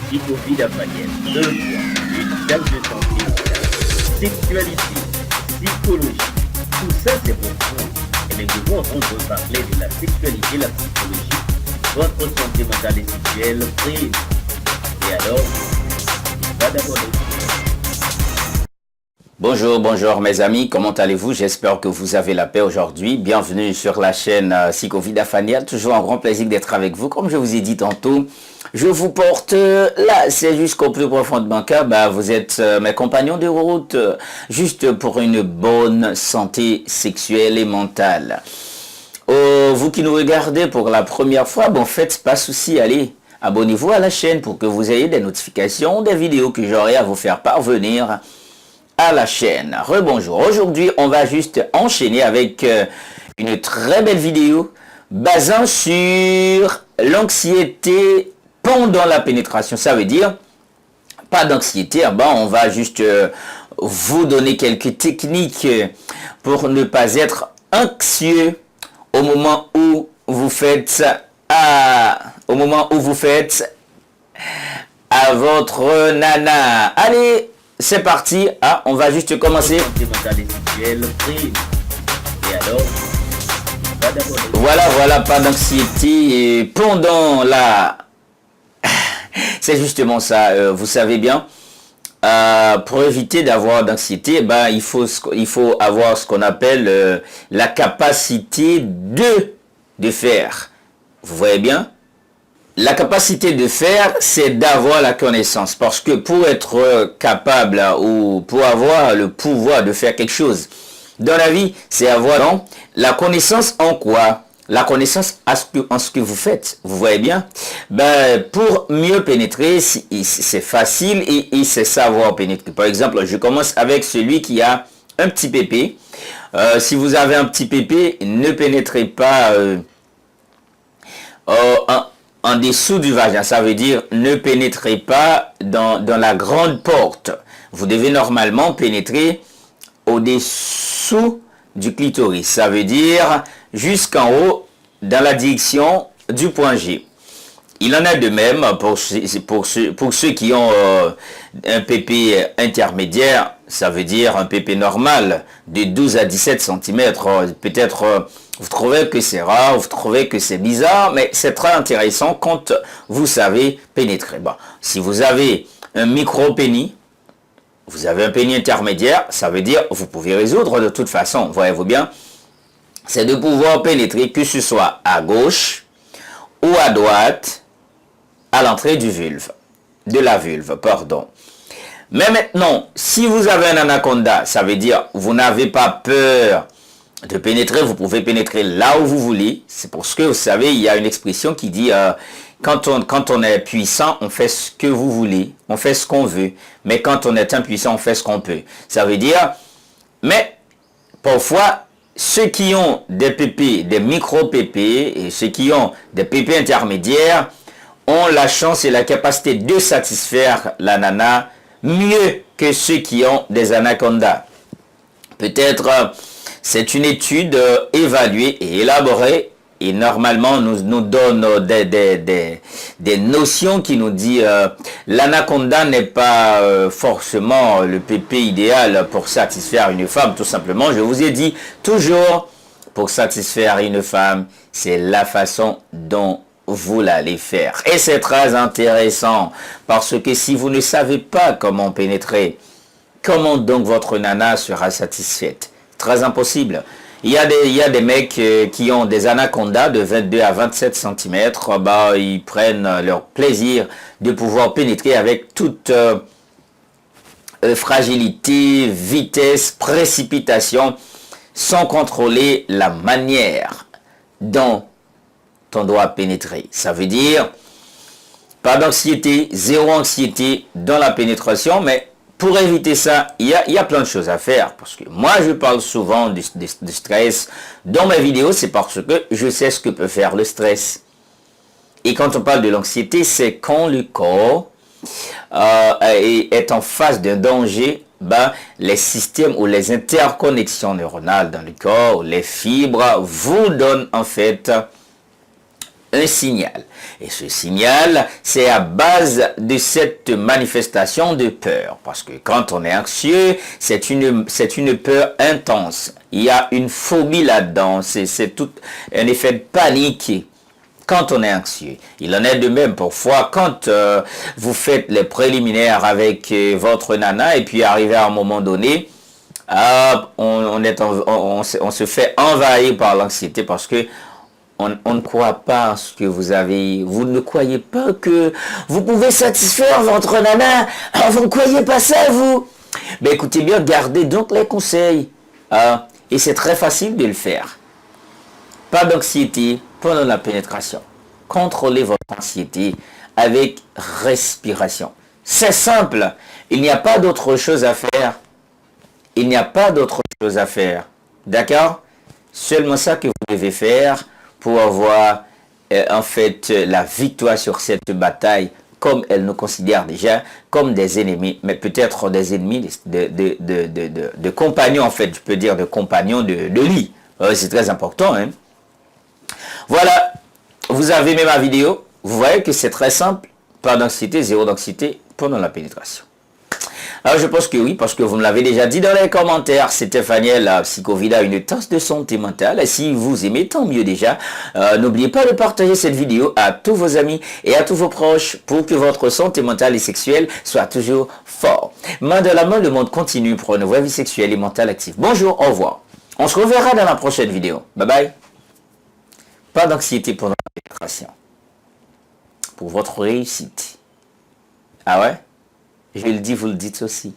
psychophile africaine. 2 poids, une carte de santé mentale. Sexualité, psychologie, tout ça c'est pour vous. Et nous devons entendre parler de la sexualité, la psychologie, votre santé mentale et sexuelle prise. Et alors, va d'abord Bonjour, bonjour mes amis, comment allez-vous? J'espère que vous avez la paix aujourd'hui. Bienvenue sur la chaîne Psychovida Faniel. Toujours un grand plaisir d'être avec vous. Comme je vous ai dit tantôt, je vous porte là, c'est jusqu'au plus profond de mon cœur. Vous êtes mes compagnons de route, juste pour une bonne santé sexuelle et mentale. Vous qui nous regardez pour la première fois, faites pas souci, allez, abonnez-vous à la chaîne pour que vous ayez des notifications, des vidéos que j'aurai à vous faire parvenir à la chaîne. Rebonjour. Aujourd'hui, on va juste enchaîner avec une très belle vidéo basant sur l'anxiété pendant la pénétration. Ça veut dire, pas d'anxiété, on va juste vous donner quelques techniques pour ne pas être anxieux au moment où vous faites à votre nana. Allez, c'est parti, on va juste commencer. Voilà, pas d'anxiété pendant la... C'est justement ça, vous savez bien. Pour éviter d'avoir d'anxiété, il faut avoir ce qu'on appelle la capacité de faire. Vous voyez bien? La capacité de faire, c'est d'avoir la connaissance. Parce que pour être capable ou pour avoir le pouvoir de faire quelque chose dans la vie, c'est avoir la connaissance en quoi? La connaissance en ce que vous faites. Vous voyez bien? Pour mieux pénétrer, c'est facile et c'est savoir pénétrer. Par exemple, je commence avec celui qui a un petit pépé. Si vous avez un petit pépé, ne pénétrez pas en dessous du vagin, ça veut dire ne pénétrez pas dans la grande porte. Vous devez normalement pénétrer au-dessous du clitoris. Ça veut dire jusqu'en haut dans la direction du point G. Il en a de même pour ceux qui ont un pépé intermédiaire, ça veut dire un pépé normal de 12 à 17 cm. Peut-être vous trouvez que c'est rare, vous trouvez que c'est bizarre, mais c'est très intéressant quand vous savez pénétrer. Si vous avez un micro-pénis, vous avez un pénis intermédiaire, ça veut dire vous pouvez résoudre de toute façon, voyez-vous bien. C'est de pouvoir pénétrer, que ce soit à gauche ou à droite, à l'entrée de la vulve. Mais maintenant, si vous avez un anaconda, ça veut dire vous n'avez pas peur de pénétrer, vous pouvez pénétrer là où vous voulez. C'est parce que, vous savez, il y a une expression qui dit quand on est puissant, on fait ce que vous voulez, on fait ce qu'on veut. Mais quand on est impuissant, on fait ce qu'on peut. Ça veut dire, mais parfois, ceux qui ont des pépés, des micro-pépés, et ceux qui ont des pépés intermédiaires, ont la chance et la capacité de satisfaire la nana mieux que ceux qui ont des anacondas. Peut-être c'est une étude évaluée et élaborée et normalement nous donne des notions qui nous disent l'anaconda n'est pas forcément le pépé idéal pour satisfaire une femme. Tout simplement, je vous ai dit toujours, pour satisfaire une femme, c'est la façon dont vous l'allez faire. Et c'est très intéressant parce que si vous ne savez pas comment pénétrer, comment donc votre nana sera satisfaite? Très impossible. Il y a des mecs qui ont des anacondas de 22 à 27 cm. Ils prennent leur plaisir de pouvoir pénétrer avec toute fragilité, vitesse, précipitation, sans contrôler la manière dont on doit pénétrer. Ça veut dire pas d'anxiété, zéro anxiété dans la pénétration, mais pour éviter ça, il y a plein de choses à faire. Parce que moi, je parle souvent du stress dans mes vidéos, c'est parce que je sais ce que peut faire le stress. Et quand on parle de l'anxiété, c'est quand le corps est en face d'un danger, les systèmes ou les interconnexions neuronales dans le corps, les fibres, vous donnent en fait un signal. Et ce signal, c'est à base de cette manifestation de peur. Parce que quand on est anxieux, c'est une peur intense. Il y a une phobie là-dedans. C'est tout un effet de panique quand on est anxieux. Il en est de même parfois quand vous faites les préliminaires avec votre nana et puis arrivé à un moment donné, on se fait envahir par l'anxiété parce que on ne croit pas en ce que vous avez. Vous ne croyez pas que vous pouvez satisfaire votre nana. Vous ne croyez pas ça, vous. Mais écoutez bien, gardez donc les conseils. Et c'est très facile de le faire. Pas d'anxiété pendant la pénétration. Contrôlez votre anxiété avec respiration. C'est simple. Il n'y a pas d'autre chose à faire. Il n'y a pas d'autre chose à faire. D'accord? Seulement ça que vous devez faire pour avoir en fait la victoire sur cette bataille, comme elle nous considère déjà comme des ennemis, mais peut-être des ennemis de compagnons, en fait, je peux dire de compagnons de lit. C'est très important. Hein? Voilà, vous avez aimé ma vidéo. Vous voyez que c'est très simple. Pas d'anxiété, zéro d'anxiété pendant la pénétration. Alors je pense que oui, parce que vous me l'avez déjà dit dans les commentaires, c'était Faniel, la Psychovida, une tasse de santé mentale. Et si vous aimez, tant mieux déjà. N'oubliez pas de partager cette vidéo à tous vos amis et à tous vos proches pour que votre santé mentale et sexuelle soit toujours fort. Main de la main, le monde continue pour une vraie vie sexuelle et mentale active. Bonjour, au revoir. On se reverra dans la prochaine vidéo. Bye bye. Pas d'anxiété pendant la pénétration. Pour votre réussite. Ah ouais? Je le dis, vous le dites aussi.